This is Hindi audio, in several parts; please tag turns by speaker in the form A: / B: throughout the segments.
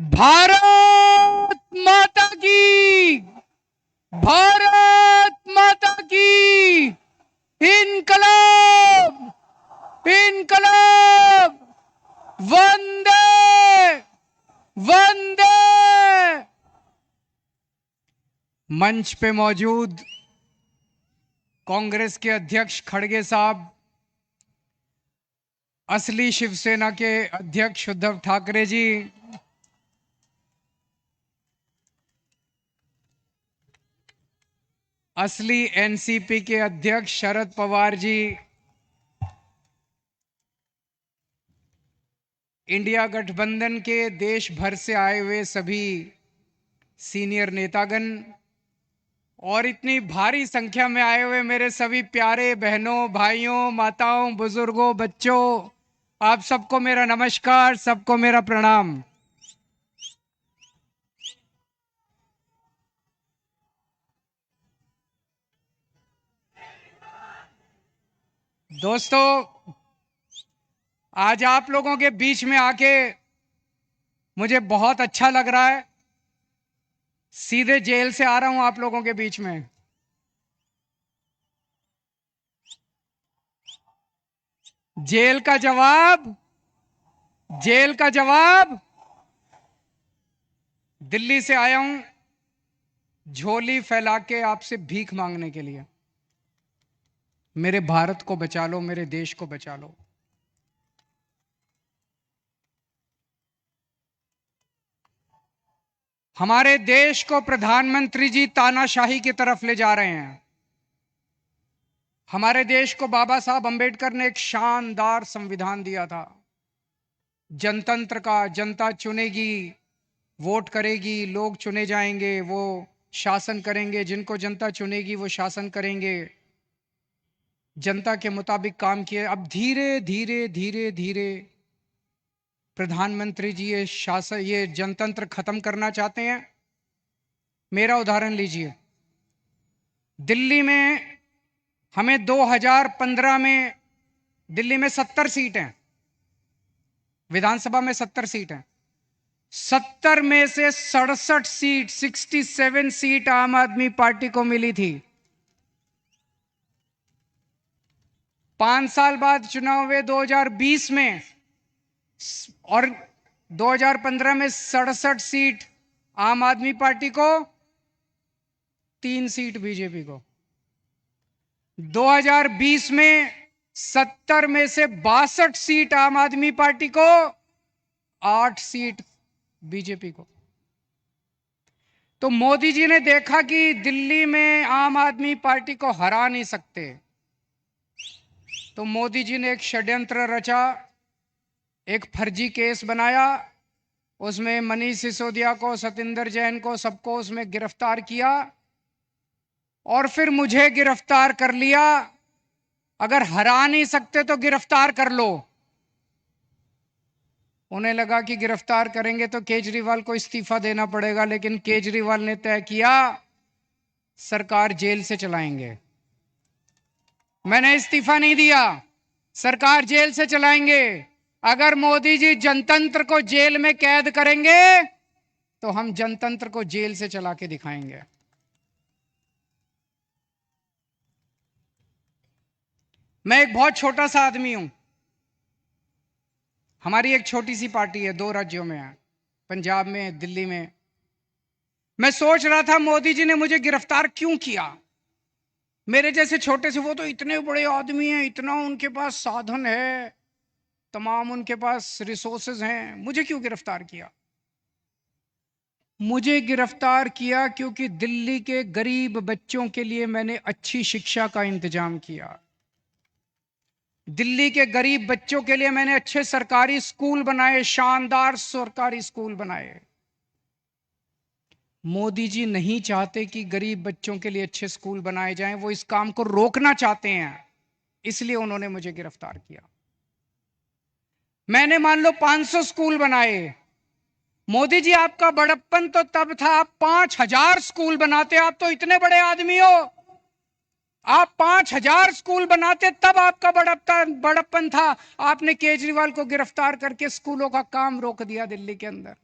A: भारत माता की, भारत माता की, इनकलाब, इनकलाब, वंदे, वंदे। मंच पे मौजूद कांग्रेस के अध्यक्ष खड़गे साहब, असली शिवसेना के अध्यक्ष उद्धव ठाकरे जी, असली एनसीपी के अध्यक्ष शरद पवार जी, इंडिया गठबंधन के देश भर से आए हुए सभी सीनियर नेतागण और इतनी भारी संख्या में आए हुए मेरे सभी प्यारे बहनों, भाइयों, माताओं, बुजुर्गों, बच्चों, आप सबको मेरा नमस्कार, सबको मेरा प्रणाम। दोस्तों, आज आप लोगों के बीच में आके मुझे बहुत अच्छा लग रहा है। सीधे जेल से आ रहा हूं आप लोगों के बीच में। जेल का जवाब, जेल का जवाब, दिल्ली से आया हूं झोली फैला के आपसे भीख मांगने के लिए। मेरे भारत को बचा लो, मेरे देश को बचा लो। हमारे देश को प्रधानमंत्री जी तानाशाही की तरफ ले जा रहे हैं। हमारे देश को बाबा साहब अंबेडकर ने एक शानदार संविधान दिया था, जनतंत्र का। जनता चुनेगी, वोट करेगी, लोग चुने जाएंगे, वो शासन करेंगे। जिनको जनता चुनेगी वो शासन करेंगे। जनता के मुताबिक काम किए। अब धीरे धीरे धीरे धीरे प्रधानमंत्री जी ये शासन, ये जनतंत्र खत्म करना चाहते हैं। मेरा उदाहरण लीजिए, दिल्ली में हमें 2015 में दिल्ली में 70 सीट हैं, विधानसभा में 70 सीट हैं। 70 में से 67 सीट, 67 सीट आम आदमी पार्टी को मिली थी। 5 साल बाद चुनाव हुए 2020 में, और 2015 में 67 सीट आम आदमी पार्टी को, 3 सीट बीजेपी को। 2020 में 70 में से 62 सीट आम आदमी पार्टी को, 8 सीट बीजेपी को। तो मोदी जी ने देखा कि दिल्ली में आम आदमी पार्टी को हरा नहीं सकते, तो मोदी जी ने एक षड्यंत्र रचा, एक फर्जी केस बनाया। उसमें मनीष सिसोदिया को, सतिंदर जैन को, सबको उसमें गिरफ्तार किया और फिर मुझे गिरफ्तार कर लिया। अगर हरा नहीं सकते तो गिरफ्तार कर लो। उन्हें लगा कि गिरफ्तार करेंगे तो केजरीवाल को इस्तीफा देना पड़ेगा, लेकिन केजरीवाल ने तय किया सरकार जेल से चलाएंगे। मैंने इस्तीफा नहीं दिया, सरकार जेल से चलाएंगे। अगर मोदी जी जनतंत्र को जेल में कैद करेंगे तो हम जनतंत्र को जेल से चला के दिखाएंगे। मैं एक बहुत छोटा सा आदमी हूं। हमारी एक छोटी सी पार्टी है, 2 राज्यों में है, पंजाब में, दिल्ली में। मैं सोच रहा था मोदी जी ने मुझे गिरफ्तार क्यों किया। मेरे जैसे छोटे से, वो तो इतने बड़े आदमी हैं, इतना उनके पास साधन है, तमाम उनके पास रिसोर्सेज हैं, मुझे क्यों गिरफ्तार किया। मुझे गिरफ्तार किया क्योंकि दिल्ली के गरीब बच्चों के लिए मैंने अच्छी शिक्षा का इंतजाम किया। दिल्ली के गरीब बच्चों के लिए मैंने अच्छे सरकारी स्कूल बनाए, शानदार सरकारी स्कूल बनाए। मोदी जी नहीं चाहते कि गरीब बच्चों के लिए अच्छे स्कूल बनाए जाएं, वो इस काम को रोकना चाहते हैं, इसलिए उन्होंने मुझे गिरफ्तार किया। मैंने मान लो 500 स्कूल बनाए। मोदी जी, आपका बड़प्पन तो तब था आप 5000 स्कूल बनाते। आप तो इतने बड़े आदमी हो, आप 5000 स्कूल बनाते तब आपका बड़प्पन था। आपने केजरीवाल को गिरफ्तार करके स्कूलों का काम रोक दिया दिल्ली के अंदर।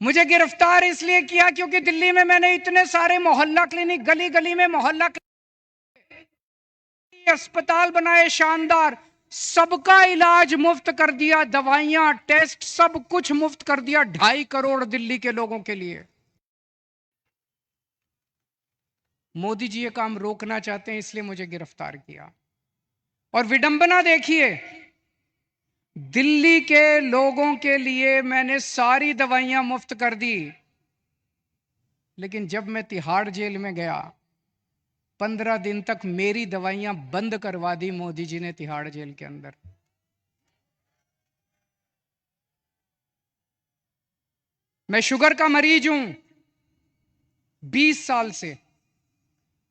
A: मुझे गिरफ्तार इसलिए किया क्योंकि दिल्ली में मैंने इतने सारे मोहल्ला क्लिनिक, गली गली में मोहल्ला अस्पताल बनाए शानदार, सबका इलाज मुफ्त कर दिया, दवाइयां, टेस्ट, सब कुछ मुफ्त कर दिया 2.5 करोड़ दिल्ली के लोगों के लिए। मोदी जी ये काम रोकना चाहते हैं, इसलिए मुझे गिरफ्तार किया। और विडंबना देखिए, दिल्ली के लोगों के लिए मैंने सारी दवाइयां मुफ्त कर दी, लेकिन जब मैं तिहाड़ जेल में गया 15 दिन तक मेरी दवाइयां बंद करवा दी मोदी जी ने तिहाड़ जेल के अंदर। मैं शुगर का मरीज हूं 20 साल से,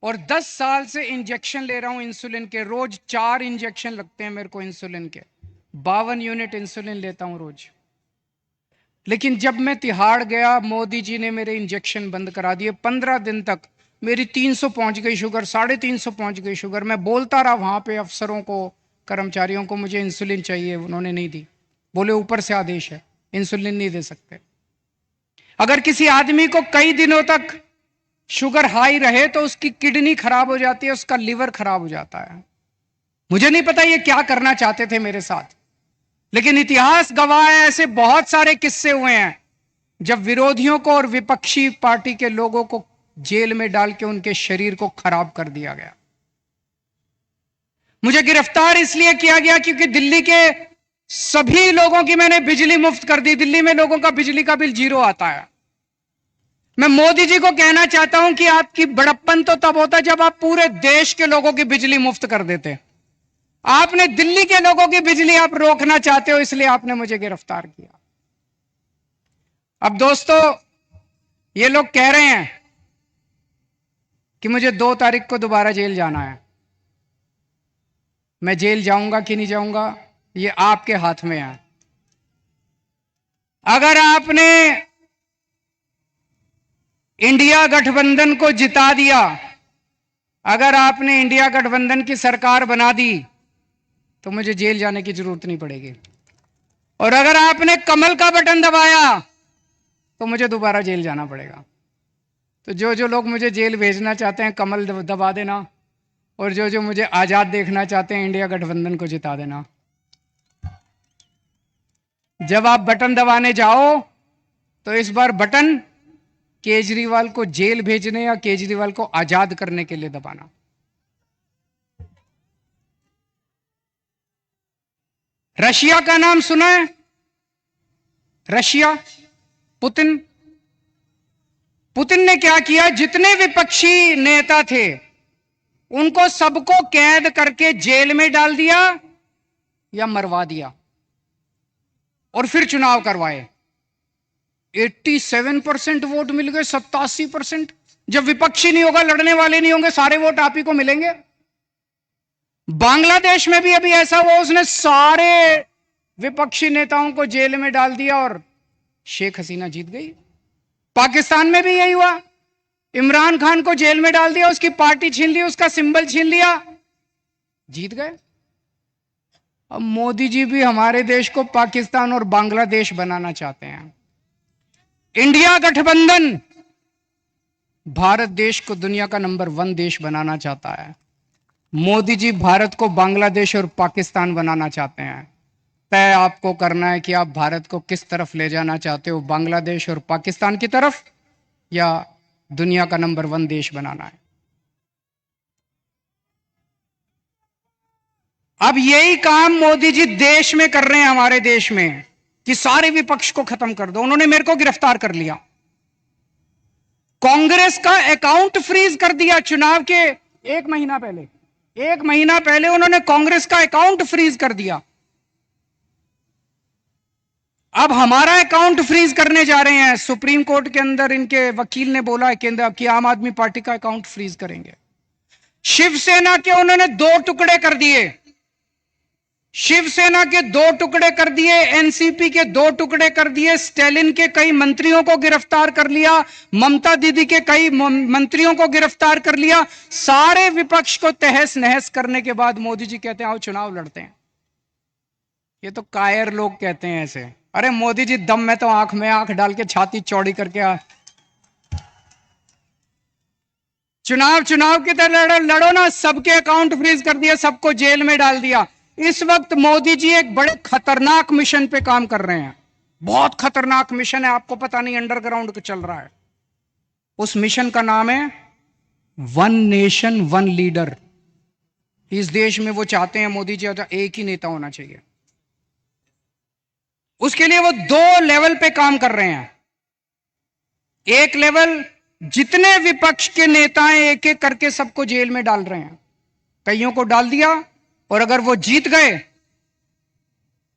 A: और 10 साल से इंजेक्शन ले रहा हूं इंसुलिन के। रोज 4 इंजेक्शन लगते हैं मेरे को इंसुलिन के, 52 यूनिट इंसुलिन लेता हूं रोज। लेकिन जब मैं तिहाड़ गया, मोदी जी ने मेरे इंजेक्शन बंद करा दिए। 15 दिन तक मेरी 300 पहुंच गई शुगर, 350 पहुंच गई शुगर। मैं बोलता रहा वहां पे अफसरों को, कर्मचारियों को, मुझे इंसुलिन चाहिए, उन्होंने नहीं दी। बोले ऊपर से आदेश है, इंसुलिन नहीं दे सकते। अगर किसी आदमी को कई दिनों तक शुगर हाई रहे तो उसकी किडनी खराब हो जाती है, उसका लिवर खराब हो जाता है। मुझे नहीं पता ये क्या करना चाहते थे मेरे साथ, लेकिन इतिहास गवाह है, ऐसे बहुत सारे किस्से हुए हैं जब विरोधियों को और विपक्षी पार्टी के लोगों को जेल में डाल के उनके शरीर को खराब कर दिया गया। मुझे गिरफ्तार इसलिए किया गया क्योंकि दिल्ली के सभी लोगों की मैंने बिजली मुफ्त कर दी। दिल्ली में लोगों का बिजली का बिल 0 आता है। मैं मोदी जी को कहना चाहता हूं कि आपकी बड़प्पन तो तब होता जब आप पूरे देश के लोगों की बिजली मुफ्त कर देते। आपने दिल्ली के लोगों की बिजली आप रोकना चाहते हो, इसलिए आपने मुझे गिरफ्तार किया। अब दोस्तों, ये लोग कह रहे हैं कि मुझे 2 तारीख को दोबारा जेल जाना है। मैं जेल जाऊंगा कि नहीं जाऊंगा, ये आपके हाथ में है। अगर आपने इंडिया गठबंधन को जिता दिया, अगर आपने इंडिया गठबंधन की सरकार बना दी, तो मुझे जेल जाने की जरूरत नहीं पड़ेगी। और अगर आपने कमल का बटन दबाया तो मुझे दोबारा जेल जाना पड़ेगा। तो जो जो लोग मुझे जेल भेजना चाहते हैं, कमल दबा देना, और जो जो मुझे आजाद देखना चाहते हैं, इंडिया गठबंधन को जिता देना। जब आप बटन दबाने जाओ तो इस बार बटन केजरीवाल को जेल भेजने या केजरीवाल को आजाद करने के लिए दबाना। रशिया का नाम सुना है? Russia, Putin. पुतिन ने क्या किया, जितने विपक्षी नेता थे उनको सबको कैद करके जेल में डाल दिया या मरवा दिया, और फिर चुनाव करवाए। 87% वोट मिल गए, 87%। जब विपक्षी नहीं होगा, लड़ने वाले नहीं होंगे, सारे वोट आप ही को मिलेंगे। बांग्लादेश में भी अभी ऐसा हुआ, उसने सारे विपक्षी नेताओं को जेल में डाल दिया और शेख हसीना जीत गई। पाकिस्तान में भी यही हुआ, इमरान खान को जेल में डाल दिया, उसकी पार्टी छीन ली, उसका सिंबल छीन लिया, जीत गए। अब मोदी जी भी हमारे देश को पाकिस्तान और बांग्लादेश बनाना चाहते हैं। इंडिया गठबंधन भारत देश को दुनिया का नंबर 1 देश बनाना चाहता है। मोदी जी भारत को बांग्लादेश और पाकिस्तान बनाना चाहते हैं। तय आपको करना है कि आप भारत को किस तरफ ले जाना चाहते हो, बांग्लादेश और पाकिस्तान की तरफ, या दुनिया का नंबर 1 देश बनाना है। अब यही काम मोदी जी देश में कर रहे हैं, हमारे देश में, कि सारे विपक्ष को खत्म कर दो। उन्होंने मेरे को गिरफ्तार कर लिया, कांग्रेस का अकाउंट फ्रीज कर दिया। चुनाव के 1 महीना पहले उन्होंने कांग्रेस का अकाउंट फ्रीज कर दिया। अब हमारा अकाउंट फ्रीज करने जा रहे हैं। सुप्रीम कोर्ट के अंदर इनके वकील ने बोला है कि आम आदमी पार्टी का अकाउंट फ्रीज करेंगे। शिवसेना के उन्होंने 2 टुकड़े कर दिए, शिवसेना के 2 टुकड़े कर दिए, एनसीपी के 2 टुकड़े कर दिए, स्टालिन के कई मंत्रियों को गिरफ्तार कर लिया, ममता दीदी के कई मंत्रियों को गिरफ्तार कर लिया। सारे विपक्ष को तहस नहस करने के बाद मोदी जी कहते हैं आओ चुनाव लड़ते हैं। ये तो कायर लोग कहते हैं ऐसे। अरे मोदी जी दम में तो आंख में आंख डाल के छाती चौड़ी करके चुनाव चुनाव की तरह लड़ो ना, सबके अकाउंट फ्रीज कर दिया, सबको जेल में डाल दिया। इस वक्त मोदी जी एक बड़े खतरनाक मिशन पे काम कर रहे हैं, बहुत खतरनाक मिशन है, आपको पता नहीं अंडरग्राउंड चल रहा है। उस मिशन का नाम है वन नेशन वन लीडर। इस देश में वो चाहते हैं मोदी जी एक ही नेता होना चाहिए। उसके लिए वो दो लेवल पे काम कर रहे हैं। एक लेवल, जितने विपक्ष के नेता हैं एक एक करके सबको जेल में डाल रहे हैं, कईयों को डाल दिया, और अगर वो जीत गए,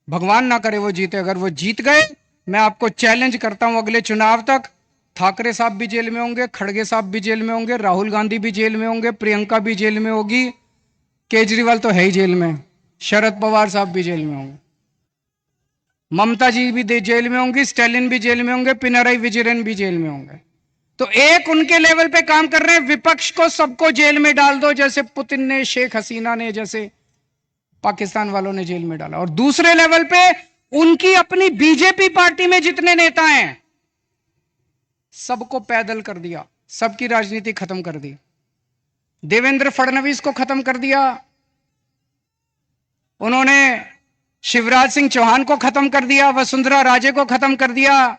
A: भगवान ना करे वो जीते, अगर वो जीत गए, मैं आपको चैलेंज करता हूं अगले चुनाव तक ठाकरे साहब भी जेल में होंगे, खड़गे साहब भी जेल में होंगे, राहुल गांधी भी जेल में होंगे, प्रियंका भी जेल में होगी, केजरीवाल तो है ही जेल में, शरद पवार साहब भी जेल में होंगे, ममता जी भी जेल में होंगी, स्टैलिन भी जेल में होंगे, पिनराई विजयन भी जेल में होंगे। तो एक उनके लेवल पे काम कर रहे हैं, विपक्ष को सबको जेल में डाल दो, जैसे पुतिन ने, शेख हसीना ने, जैसे पाकिस्तान वालों ने जेल में डाला। और दूसरे लेवल पे उनकी अपनी बीजेपी पार्टी में जितने नेता हैं सबको पैदल कर दिया, सबकी राजनीति खत्म कर दी। देवेंद्र फडणवीस को खत्म कर दिया उन्होंने, शिवराज सिंह चौहान को खत्म कर दिया, वसुंधरा राजे को खत्म कर दिया,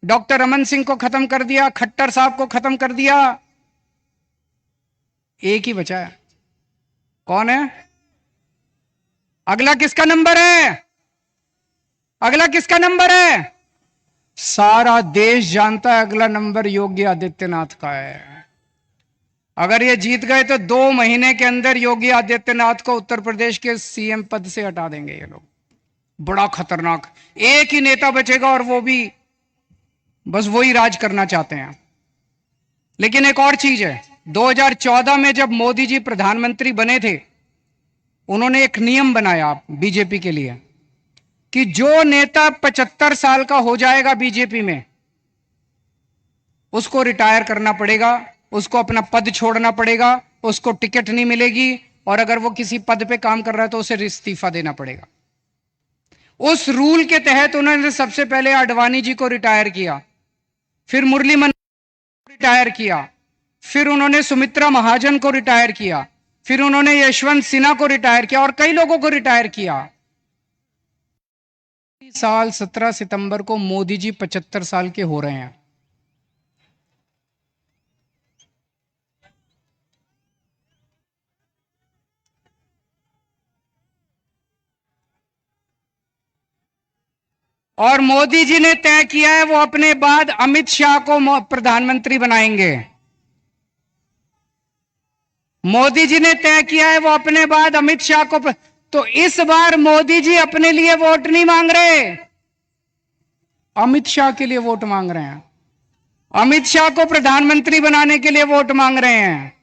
A: डॉक्टर रमन सिंह को खत्म कर दिया, खट्टर साहब को खत्म कर दिया। एक ही बचा है, कौन है? अगला किसका नंबर है? अगला किसका नंबर है? सारा देश जानता है अगला नंबर योगी आदित्यनाथ का है। अगर ये जीत गए तो 2 महीने के अंदर योगी आदित्यनाथ को उत्तर प्रदेश के सीएम पद से हटा देंगे ये लोग। बड़ा खतरनाक, एक ही नेता बचेगा और वो भी बस वही राज करना चाहते हैं। लेकिन एक और चीज है, 2014 में जब मोदी जी प्रधानमंत्री बने थे, उन्होंने एक नियम बनाया बीजेपी के लिए कि जो नेता 75 साल का हो जाएगा बीजेपी में, उसको रिटायर करना पड़ेगा, उसको अपना पद छोड़ना पड़ेगा, उसको टिकट नहीं मिलेगी, और अगर वो किसी पद पे काम कर रहा है तो उसे इस्तीफा देना पड़ेगा। उस रूल के तहत उन्होंने सबसे पहले आडवाणी जी को रिटायर किया, फिर मुरली मनोहर को रिटायर किया, फिर उन्होंने सुमित्रा महाजन को रिटायर किया, फिर उन्होंने यशवंत सिन्हा को रिटायर किया, और कई लोगों को रिटायर किया। साल 17 सितंबर को मोदी जी 75 साल के हो रहे हैं। और मोदी जी ने तय किया है वो अपने बाद अमित शाह को प्रधानमंत्री बनाएंगे। मोदी जी ने तय किया है वो अपने बाद अमित शाह को तो इस बार मोदी जी अपने लिए वोट नहीं मांग रहे, अमित शाह के लिए वोट मांग रहे हैं। अमित शाह को प्रधानमंत्री बनाने के लिए वोट मांग रहे हैं।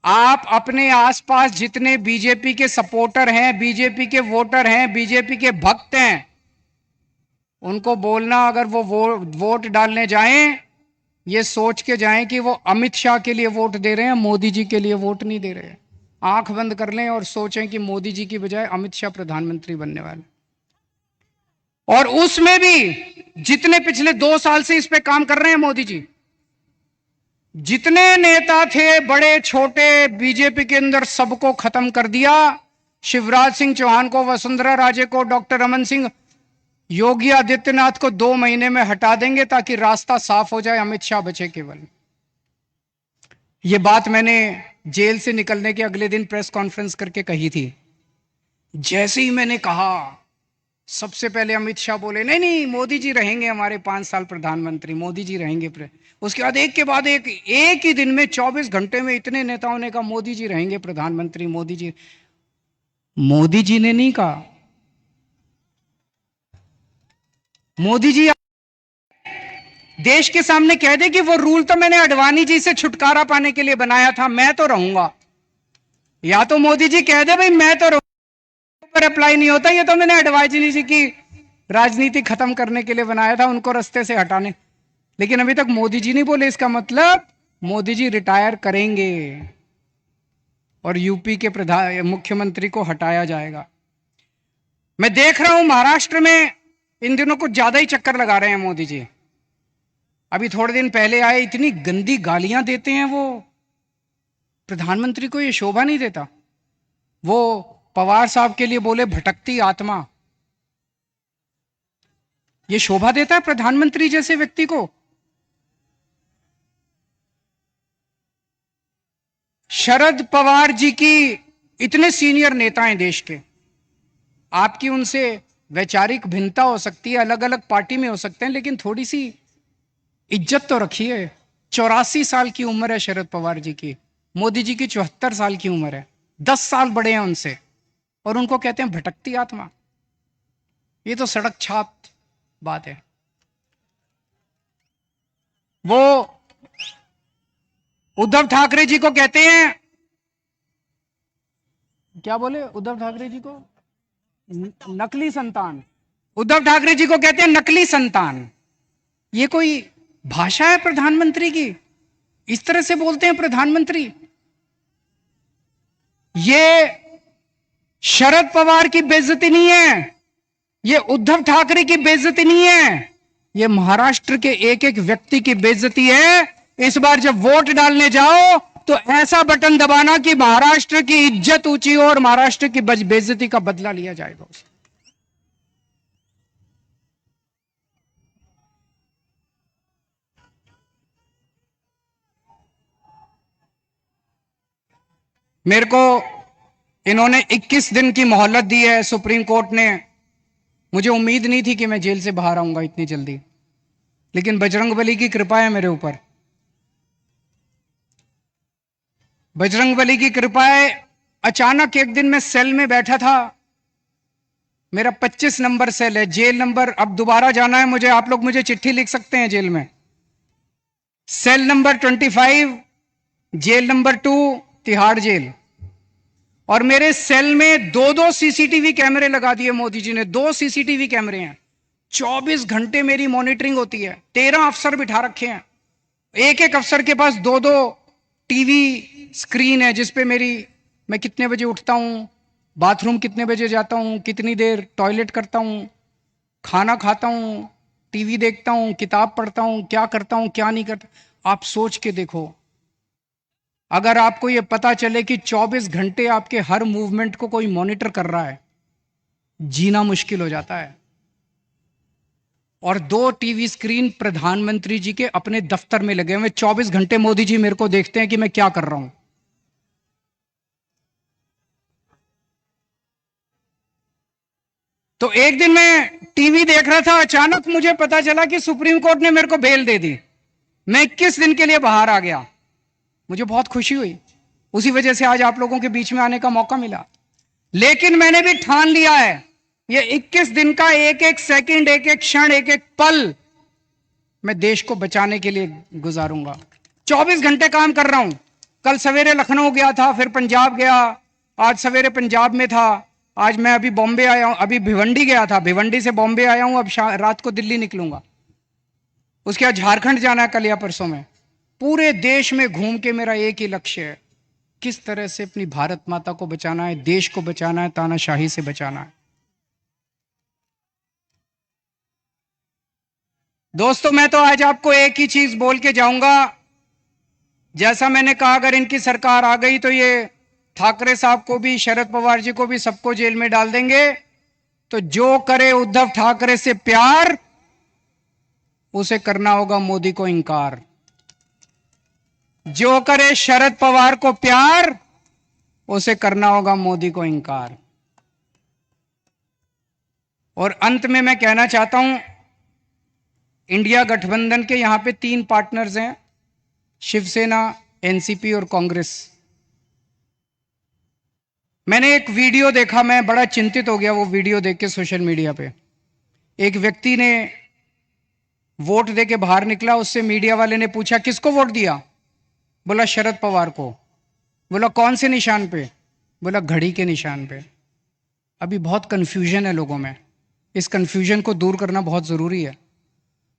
A: आप अपने आसपास जितने बीजेपी के सपोर्टर हैं, बीजेपी के वोटर हैं, बीजेपी के भक्त हैं, उनको बोलना अगर वो वोट डालने जाएं, ये सोच के जाएं कि वो अमित शाह के लिए वोट दे रहे हैं, मोदी जी के लिए वोट नहीं दे रहे हैं। आंख बंद कर लें और सोचें कि मोदी जी की बजाय अमित शाह प्रधानमंत्री बनने वाले। और उसमें भी जितने पिछले 2 साल से इस पे काम कर रहे हैं मोदी जी, जितने नेता थे बड़े छोटे बीजेपी के अंदर, सबको खत्म कर दिया। शिवराज सिंह चौहान को, वसुंधरा राजे को, डॉक्टर रमन सिंह, योगी आदित्यनाथ को 2 महीने में हटा देंगे ताकि रास्ता साफ हो जाए, अमित शाह बचे केवल। यह बात मैंने जेल से निकलने के अगले दिन प्रेस कॉन्फ्रेंस करके कही थी। जैसे ही मैंने कहा, सबसे पहले अमित शाह बोले नहीं नहीं मोदी जी रहेंगे हमारे 5 साल प्रधानमंत्री, मोदी जी रहेंगे। उसके बाद एक ही दिन में 24 घंटे में इतने नेताओं ने कहा मोदी जी रहेंगे प्रधानमंत्री, मोदी जी। मोदी जी ने नहीं कहा, मोदी जी देश के सामने कह दे कि वो रूल तो मैंने आडवाणी जी से छुटकारा पाने के लिए बनाया था, मैं तो रहूंगा। या तो मोदी जी कह दे भाई मैं तो पर अप्लाई नहीं होता, ये तो मैंने आडवाणी जी की राजनीति खत्म करने के लिए बनाया था, उनको रास्ते से हटाने। लेकिन अभी तक मोदी जी नहीं बोले, इसका मतलब मोदी जी रिटायर करेंगे और यूपी के मुख्यमंत्री को हटाया जाएगा। मैं देख रहा हूं महाराष्ट्र में इन दिनों कुछ ज्यादा ही चक्कर लगा रहे हैं मोदी जी। अभी थोड़े दिन पहले आए, इतनी गंदी गालियां देते हैं वो। प्रधानमंत्री को ये शोभा नहीं देता। वो पवार साहब के लिए बोले भटकती आत्मा। ये शोभा देता है प्रधानमंत्री जैसे व्यक्ति को? शरद पवार जी की, इतने सीनियर नेता हैं देश के, आपकी उनसे वैचारिक भिन्नता हो सकती है, अलग अलग पार्टी में हो सकते हैं, लेकिन थोड़ी सी इज्जत तो रखिए। 84 साल की उम्र है शरद पवार जी की, मोदी जी की 74 साल की उम्र है, 10 साल बड़े हैं उनसे, और उनको कहते हैं भटकती आत्मा। ये तो सड़क छाप बात है। वो उद्धव ठाकरे जी को कहते हैं, क्या बोले उद्धव ठाकरे जी को? नकली संतान। उद्धव ठाकरे जी को कहते हैं नकली संतान। ये कोई भाषा है प्रधानमंत्री की? इस तरह से बोलते हैं प्रधानमंत्री? ये शरद पवार की बेइज्जती नहीं है, ये उद्धव ठाकरे की बेइज्जती नहीं है, ये महाराष्ट्र के एक एक व्यक्ति की बेइज्जती है। इस बार जब वोट डालने जाओ तो ऐसा बटन दबाना कि महाराष्ट्र की इज्जत ऊंची हो और महाराष्ट्र की बेइज्जती का बदला लिया जाएगा। मेरे को इन्होंने 21 दिन की मोहलत दी है सुप्रीम कोर्ट ने। मुझे उम्मीद नहीं थी कि मैं जेल से बाहर आऊंगा इतनी जल्दी, लेकिन बजरंगबली की कृपा है मेरे ऊपर। बजरंगबली की कृपा है। अचानक एक दिन मैं सेल में बैठा था, मेरा 25 नंबर सेल है, जेल नंबर, अब दोबारा जाना है मुझे, आप लोग मुझे चिट्ठी लिख सकते हैं जेल में। Cell number 25, jail number 2, Tihar jail. और मेरे सेल में 2-2 सीसीटीवी कैमरे लगा दिए मोदी जी ने, 2 सीसीटीवी कैमरे हैं, 24 घंटे मेरी मॉनिटरिंग होती है। 13 अफसर बिठा रखे हैं, एक एक अफसर के पास 2-2 टीवी स्क्रीन है जिसपे मैं कितने बजे उठता हूं, बाथरूम कितने बजे जाता हूं, कितनी देर टॉयलेट करता हूं, खाना खाता हूं, टीवी देखता हूं, किताब पढ़ता हूं, क्या करता हूं क्या नहीं करता। आप सोच के देखो, अगर आपको यह पता चले कि 24 घंटे आपके हर मूवमेंट को कोई मॉनिटर कर रहा है, जीना मुश्किल हो जाता है। और 2 टीवी स्क्रीन प्रधानमंत्री जी के अपने दफ्तर में लगे हुए, 24 घंटे मोदी जी मेरे को देखते हैं कि मैं क्या कर रहा हूं। तो एक दिन मैं टीवी देख रहा था, अचानक मुझे पता चला कि सुप्रीम कोर्ट ने मेरे को बेल दे दी। मैं 21 दिन के लिए बाहर आ गया, मुझे बहुत खुशी हुई। उसी वजह से आज आप लोगों के बीच में आने का मौका मिला। लेकिन मैंने भी ठान लिया है, ये 21 दिन का एक एक सेकंड, एक एक क्षण, एक एक पल मैं देश को बचाने के लिए गुजारूंगा। 24 घंटे काम कर रहा हूं। कल सवेरे लखनऊ गया था, फिर पंजाब गया, आज सवेरे पंजाब में था, आज मैं अभी बॉम्बे आया हूं, अभी भिवंडी गया था, भिवंडी से बॉम्बे आया हूं, अब रात को दिल्ली निकलूंगा। उसके बाद झारखंड जाना है कल या परसों में। पूरे देश में घूम के मेरा एक ही लक्ष्य है, किस तरह से अपनी भारत माता को बचाना है, देश को बचाना है, तानाशाही से बचाना है। दोस्तों, मैं तो आज आपको एक ही चीज बोल के जाऊंगा। जैसा मैंने कहा, अगर इनकी सरकार आ गई तो ये ठाकरे साहब को भी, शरद पवार जी को भी, सबको जेल में डाल देंगे। तो जो करे उद्धव ठाकरे से प्यार, उसे करना होगा मोदी को इंकार। जो करे शरद पवार को प्यार, उसे करना होगा मोदी को इंकार। और अंत में मैं कहना चाहता हूं, इंडिया गठबंधन के यहां पे 3 पार्टनर्स हैं, शिवसेना, एनसीपी और कांग्रेस। मैंने एक वीडियो देखा, मैं बड़ा चिंतित हो गया वो वीडियो देख के सोशल मीडिया पे। एक व्यक्ति ने वोट दे के बाहर निकला, उससे मीडिया वाले ने पूछा किसको वोट दिया? बोला शरद पवार को। बोला कौन से निशान पे? बोला घड़ी के निशान पे। अभी बहुत कंफ्यूजन है लोगों में, इस कंफ्यूजन को दूर करना बहुत जरूरी है।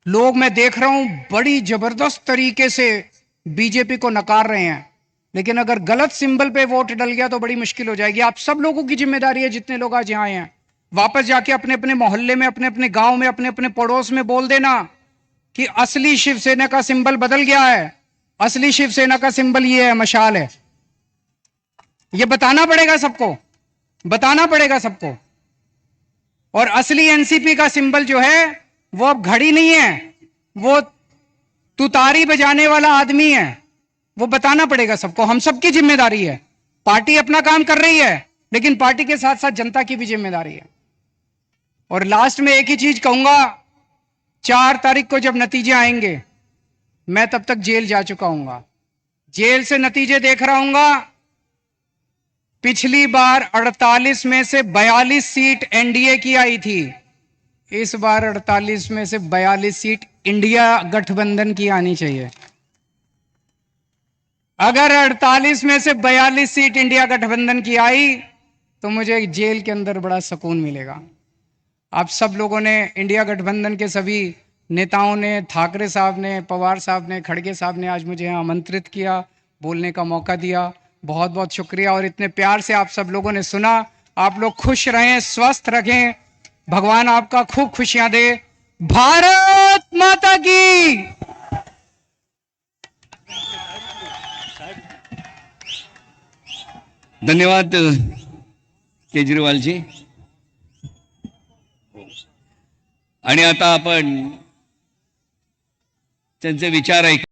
A: लोग, मैं देख रहा हूं, बड़ी जबरदस्त तरीके से बीजेपी को नकार रहे हैं, लेकिन अगर गलत सिंबल पे वोट डल गया तो बड़ी मुश्किल हो जाएगी। आप सब लोगों की जिम्मेदारी है, जितने लोग आज यहां आए हैं, वापस जाके अपने अपने मोहल्ले में, अपने अपने गांव में, अपने अपने पड़ोस में बोल देना कि असली शिवसेना का सिंबल बदल गया है, असली शिवसेना का सिंबल ये है, मशाल है। ये बताना पड़ेगा सबको, बताना पड़ेगा सबको। और असली एनसीपी का सिंबल जो है वो अब घड़ी नहीं है, वो तुतारी बजाने वाला आदमी है। वो बताना पड़ेगा सबको, हम सबकी जिम्मेदारी है। पार्टी अपना काम कर रही है, लेकिन पार्टी के साथ साथ जनता की भी जिम्मेदारी है। और लास्ट में एक ही चीज कहूंगा, 4 तारीख को जब नतीजे आएंगे, मैं तब तक जेल जा चुका हूंगा, जेल से नतीजे देख रहा हूंगा। पिछली बार 48 में से 42 सीट एनडीए की आई थी, इस बार 48 में से 42 सीट इंडिया गठबंधन की आनी चाहिए। अगर 48 में से 42 सीट इंडिया गठबंधन की आई तो मुझे जेल के अंदर बड़ा सुकून मिलेगा। आप सब लोगों ने, इंडिया गठबंधन के सभी नेताओं ने, ठाकरे साहब ने, पवार साहब ने, खड़गे साहब ने आज मुझे यहाँ आमंत्रित किया, बोलने का मौका दिया, बहुत बहुत शुक्रिया। और इतने प्यार से आप सब लोगों ने सुना। आप लोग खुश रहें, स्वस्थ रखें, भगवान आपका खूब खुशियां दे। भारत माता की।
B: धन्यवाद केजरीवालजी. आणि आता आपण त्यांचे विचार ऐक